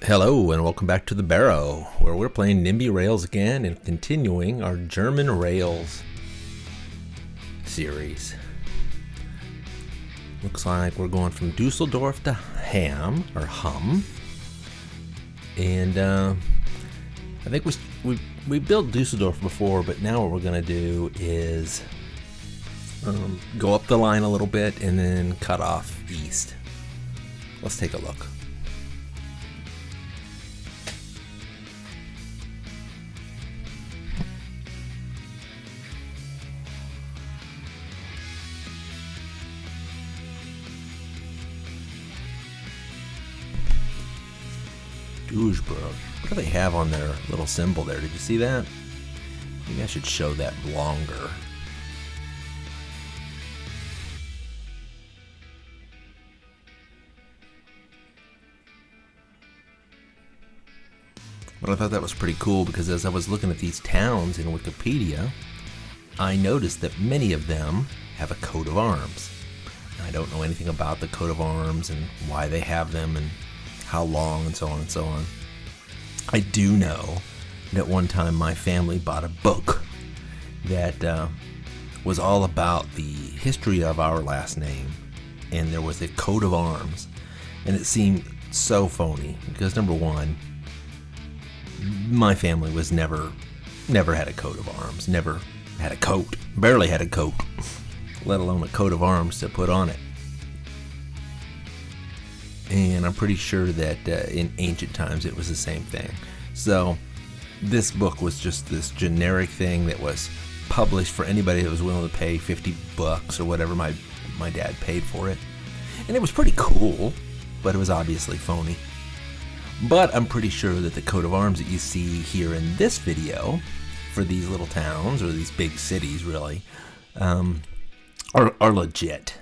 Hello and welcome back to the Barrow, where we're playing NIMBY Rails again and continuing our German Rails series. Looks like we're going from Düsseldorf to Hamm, or Hamm. And I think we built Düsseldorf before, but now what we're going to do is go up the line a little bit and then cut off east. Let's take a look. Duisburg. What do they have on their little symbol there? Did you see that? Maybe I should show that longer. But I thought that was pretty cool because as I was looking at these towns in Wikipedia, I noticed that many of them have a coat of arms. I don't know anything about the coat of arms and why they have them and how long and so on and so on. I do know that one time my family bought a book that was all about the history of our last name, and there was a coat of arms, and it seemed so phony because number one, my family was never had a coat of arms, never had a coat, barely had a coat, let alone a coat of arms to put on it. And I'm pretty sure that in ancient times it was the same thing. So this book was just this generic thing that was published for anybody that was willing to pay $50 or whatever my dad paid for it. And it was pretty cool, but it was obviously phony. But I'm pretty sure that the coat of arms that you see here in this video for these little towns, or these big cities really, are legit.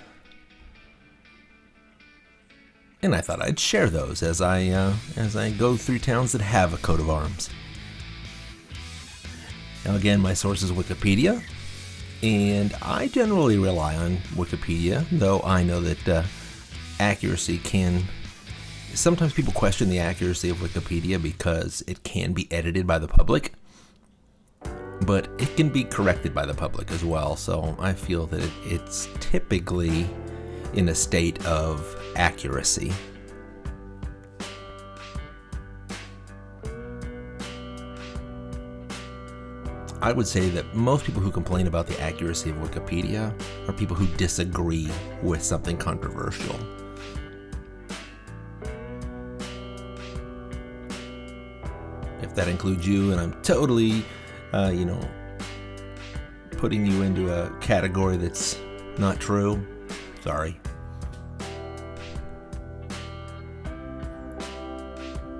And I thought I'd share those as I go through towns that have a coat of arms. Now again, my source is Wikipedia, and I generally rely on Wikipedia, though I know that accuracy can... Sometimes people question the accuracy of Wikipedia because it can be edited by the public, but it can be corrected by the public as well, so I feel that it's typically in a state of accuracy. I would say that most people who complain about the accuracy of Wikipedia are people who disagree with something controversial. If that includes you, and I'm totally, putting you into a category that's not true, sorry.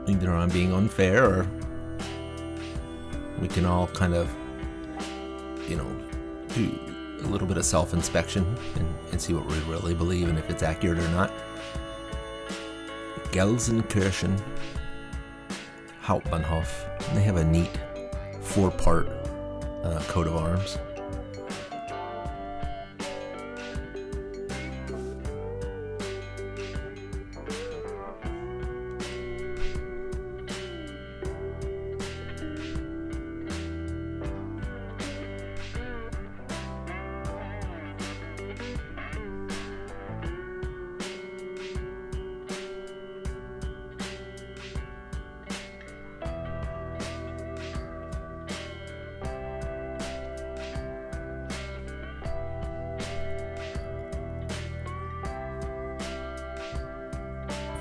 Either I'm being unfair, or we can all kind of, do a little bit of self-inspection and see what we really believe and if it's accurate or not. Gelsenkirchen Hauptbahnhof. They have a neat 4-part coat of arms.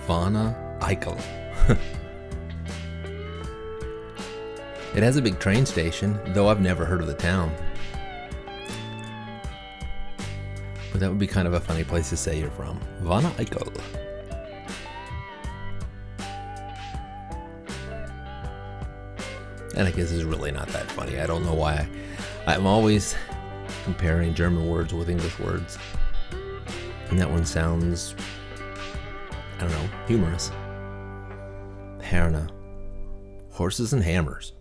Vanna Eichel. It has a big train station, though I've never heard of the town. But that would be kind of a funny place to say you're from. Vanna Eichel. And I guess it's really not that funny. I don't know why. I'm always comparing German words with English words. And that one sounds, I don't know, humorous. Herne. Horses and hammers.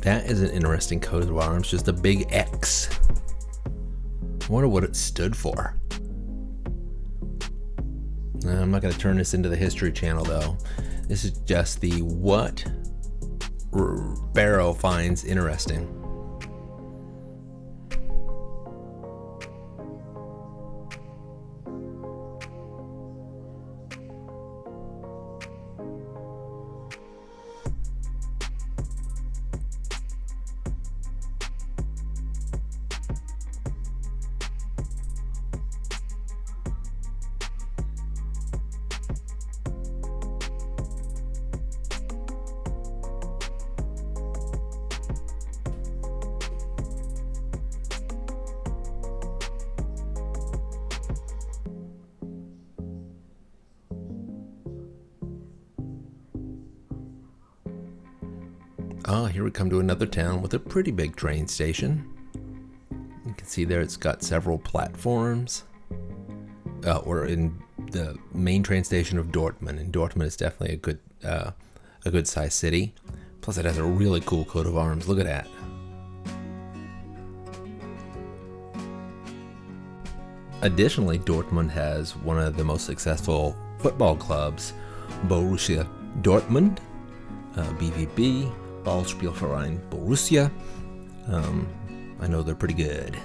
That is an interesting coat of arms, just a big X. I wonder what it stood for. I'm not going to turn this into the History Channel, though. This is just the what Barrow finds interesting. Oh, here we come to another town with a pretty big train station. You can see there it's got several platforms. We're in the main train station of Dortmund, and Dortmund is definitely a good sized city. Plus, it has a really cool coat of arms. Look at that. Additionally, Dortmund has one of the most successful football clubs, Borussia Dortmund, BVB. Ballspielverein Borussia. I know they're pretty good.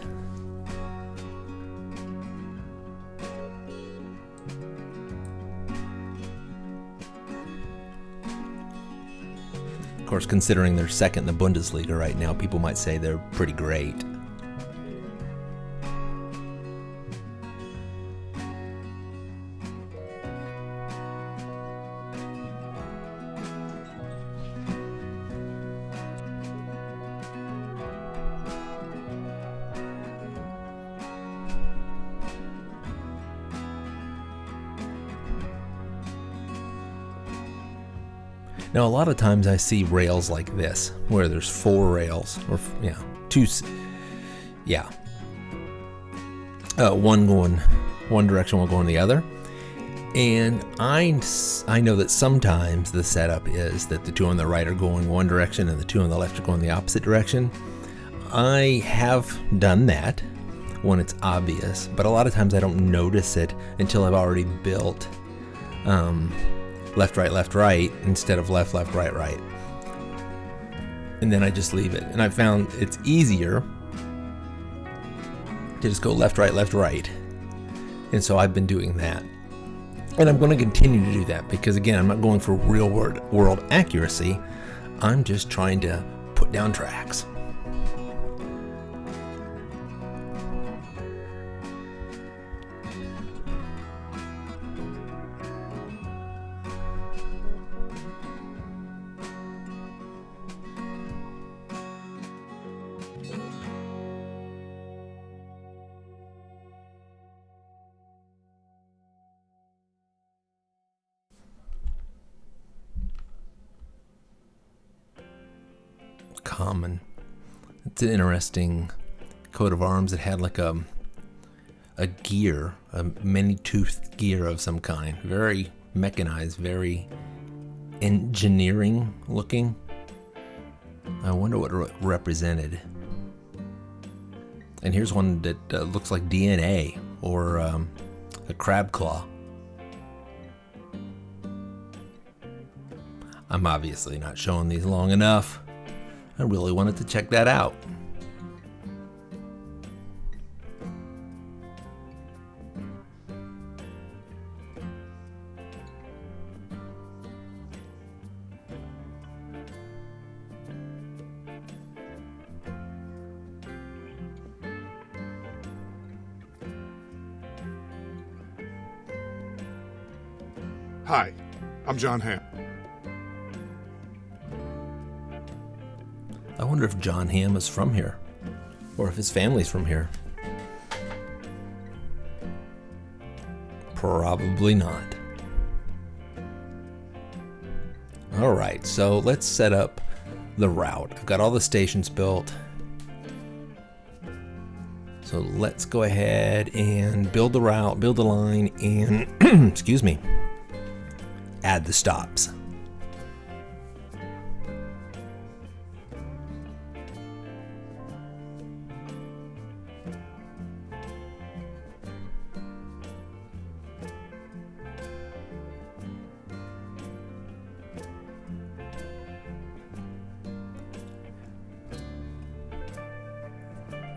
Of course, considering they're second in the Bundesliga right now, people might say they're pretty great. Now, a lot of times I see rails like this, where there's 4 rails, or one going one direction, one going the other. And I know that sometimes the setup is that the 2 on the right are going one direction and the 2 on the left are going the opposite direction. I have done that when it's obvious, but a lot of times I don't notice it until I've already built left, right, instead of left, right. And then I just leave it. And I found it's easier to just go left, right. And so I've been doing that. And I'm going to continue to do that because, again, I'm not going for real world accuracy. I'm just trying to put down tracks. Common. It's an interesting coat of arms. It had like a gear, a many-toothed gear of some kind. Very mechanized, very engineering looking. I wonder what it represented. And here's one that looks like DNA or a crab claw. I'm obviously not showing these long enough. I really wanted to check that out. Hi, I'm John Hamm. I wonder if John Hamm is from here, or if his family's from here. Probably not. Alright, so let's set up the route. I've got all the stations built. So let's go ahead and build the route, build the line, and, excuse me, add the stops.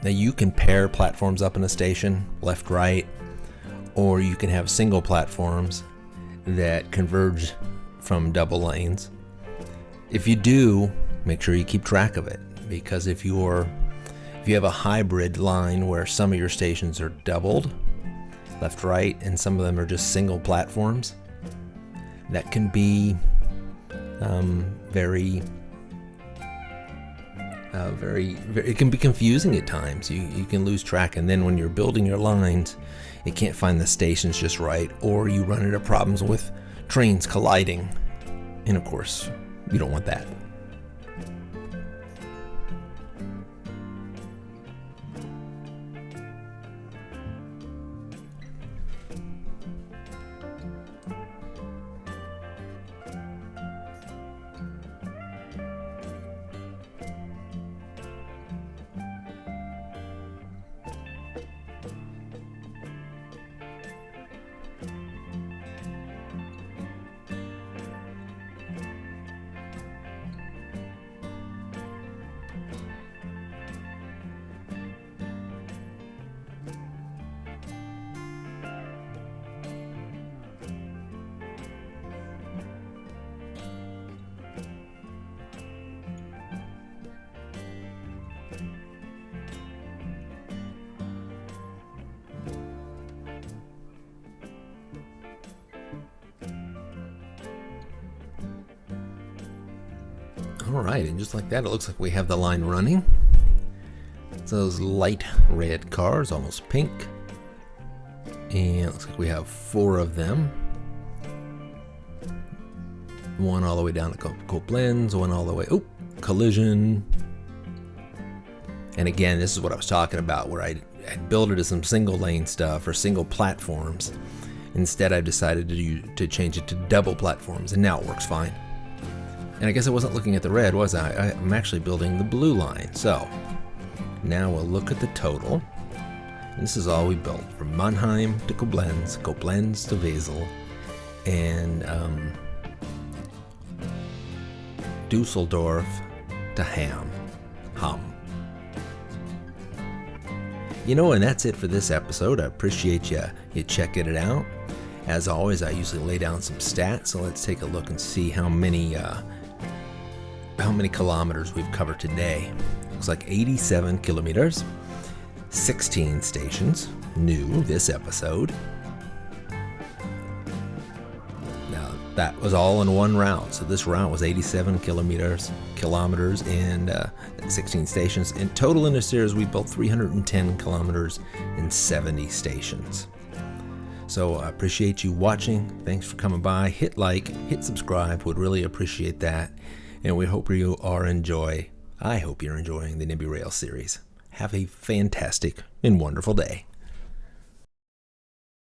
Now you can pair platforms up in a station, left, right, or you can have single platforms that converge from double lanes. If you do, make sure you keep track of it, because if you have a hybrid line where some of your stations are doubled, left, right, and some of them are just single platforms, that can be very, it can be confusing at times. You can lose track, and then when you're building your lines, it can't find the stations just right, or you run into problems with trains colliding, and of course, you don't want that. All right, and just like that, it looks like we have the line running. So those light red cars, almost pink. And it looks like we have 4 of them. One all the way down to Koblenz, one all the way, collision. And again, this is what I was talking about, where I built it as some single lane stuff or single platforms. Instead, I've decided to change it to double platforms, and now it works fine. And I guess I wasn't looking at the red, was I? I'm actually building the blue line. So now we'll look at the total. And this is all we built, from Mannheim to Koblenz, Koblenz to Wesel, and Düsseldorf to Hamm. And that's it for this episode. I appreciate you checking it out. As always, I usually lay down some stats, so let's take a look and see how many kilometers we've covered today. Looks like 87 kilometers, 16 stations, new this episode. Now, that was all in one route, so this route was 87 kilometers and 16 stations. In total in this series, we built 310 kilometers and 70 stations. So I appreciate you watching. Thanks for coming by. Hit like, hit subscribe. Would really appreciate that. And I hope you're enjoying the NIMBY Rail series. Have a fantastic and wonderful day.